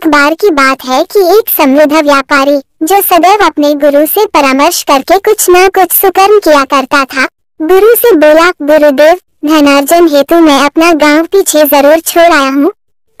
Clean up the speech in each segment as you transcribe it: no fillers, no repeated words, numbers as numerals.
एक बार की बात है कि एक समृद्ध व्यापारी जो सदैव अपने गुरु से परामर्श करके कुछ न कुछ सुकर्म किया करता था, गुरु से बोला, गुरुदेव, धनार्जन हेतु मैं अपना गांव पीछे जरूर छोड़ आया हूँ,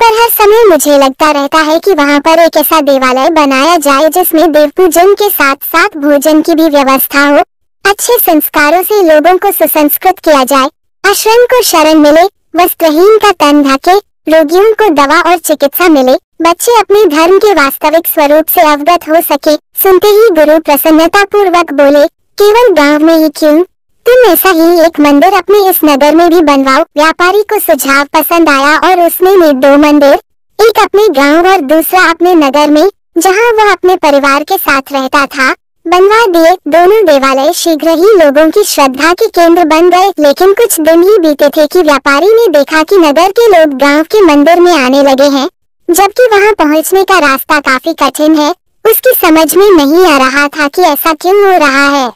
पर हर समय मुझे लगता रहता है कि वहाँ पर एक ऐसा देवालय बनाया जाए जिसमें देव पूजन के साथ साथ भोजन की भी व्यवस्था हो, अच्छे संस्कारों से लोगों को सुसंस्कृत किया जाए, आश्रम को शरण मिले, वस्त्रहीन का तन ढके, रोगियों को दवा और चिकित्सा मिले, बच्चे अपने धर्म के वास्तविक स्वरूप से अवगत हो सके। सुनते ही गुरु प्रसन्नता पूर्वक बोले, केवल गांव में ही क्यों, तुम ऐसा ही एक मंदिर अपने इस नगर में भी बनवाओ। व्यापारी को सुझाव पसंद आया और उसने ने 2 मंदिर, एक अपने गांव और दूसरा अपने नगर में जहां वह अपने परिवार के साथ रहता था, बनवा दिए। दोनों देवालय शीघ्र ही लोगों की श्रद्धा के केंद्र बन गए, लेकिन कुछ दिन ही बीते थे कि व्यापारी ने देखा कि नगर के लोग गांव के मंदिर में आने लगे हैं, जबकि वहां पहुंचने का रास्ता काफी कठिन है। उसकी समझ में नहीं आ रहा था कि ऐसा क्यों हो रहा है।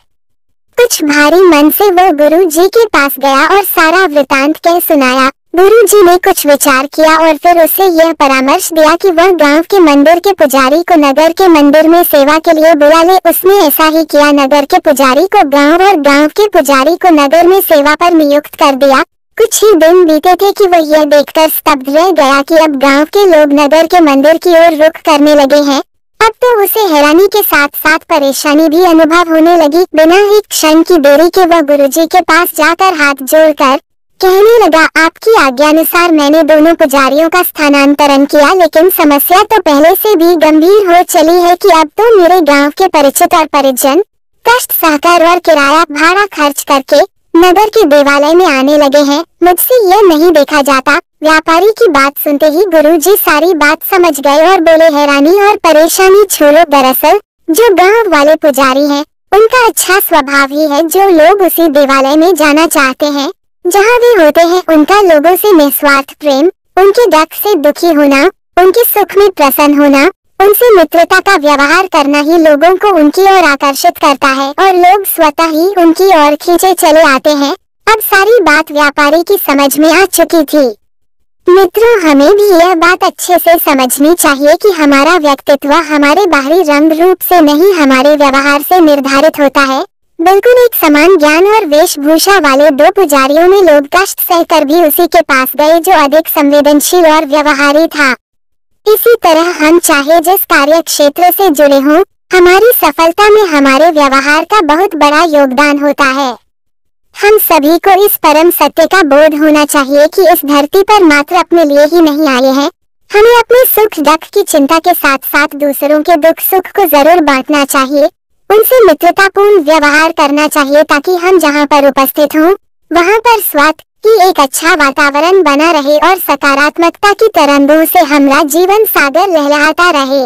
कुछ भारी मन से वह गुरु जी के पास गया और सारा वृतांत कह सुनाया। गुरु जी ने कुछ विचार किया और फिर उसे यह परामर्श दिया कि वह गांव के मंदिर के पुजारी को नगर के मंदिर में सेवा के लिए बुला ले। उसने ऐसा ही किया, नगर के पुजारी को गांव और गांव के पुजारी को नगर में सेवा पर नियुक्त कर दिया। कुछ ही दिन बीते थे कि वह यह देखकर स्तब्ध रह गया कि अब गांव के लोग नगर के मंदिर की ओर रुख करने लगे हैं। अब तो उसे हैरानी के साथ साथ परेशानी भी अनुभव होने लगी। बिना एक क्षण की देरी के वह गुरुजी के पास जाकर हाथ जोड़कर कहने लगा, आपकी आज्ञानुसार मैंने दोनों पुजारियों का स्थानांतरण किया, लेकिन समस्या तो पहले से भी गंभीर हो चली है कि अब तो मेरे गांव के परिचित और परिजन कष्ट सहकर और किराया भाड़ा खर्च करके नगर के देवालय में आने लगे हैं। मुझसे यह नहीं देखा जाता। व्यापारी की बात सुनते ही गुरुजी सारी बात समझ गए और बोले, हैरानी और परेशानी छोड़ो, दरअसल जो गांव वाले पुजारी हैं, उनका अच्छा स्वभाव ही है जो लोग उसी देवालय में जाना चाहते हैं जहां वे होते हैं। उनका लोगों से निस्वार्थ प्रेम, उनके दुख से दुखी होना, उनके सुख में प्रसन्न होना, उनसे मित्रता का व्यवहार करना ही लोगों को उनकी ओर आकर्षित करता है और लोग स्वतः ही उनकी ओर खींचे चले आते हैं। अब सारी बात व्यापारी की समझ में आ चुकी थी। मित्रों, हमें भी यह बात अच्छे से समझनी चाहिए कि हमारा व्यक्तित्व हमारे बाहरी रंग रूप से नहीं, हमारे व्यवहार से निर्धारित होता है। बिल्कुल एक समान ज्ञान और वेशभूषा वाले 2 पुजारियों में लोग कष्ट सहकर भी उसी के पास गए जो अधिक संवेदनशील और व्यवहारी था। इसी तरह हम चाहे जिस कार्य क्षेत्र से जुड़े हों, हमारी सफलता में हमारे व्यवहार का बहुत बड़ा योगदान होता है। हम सभी को इस परम सत्य का बोध होना चाहिए कि इस धरती पर मात्र अपने लिए ही नहीं आए हैं। हमें अपने सुख दुख की चिंता के साथ साथ दूसरों के दुख सुख को जरूर बांटना चाहिए, उनसे मित्रतापूर्ण व्यवहार करना चाहिए ताकि हम जहां पर उपस्थित हों वहां पर स्वास्थ्य की एक अच्छा वातावरण बना रहे और सकारात्मकता की तरंगों से हमारा जीवन सागर लहलहाता रहे।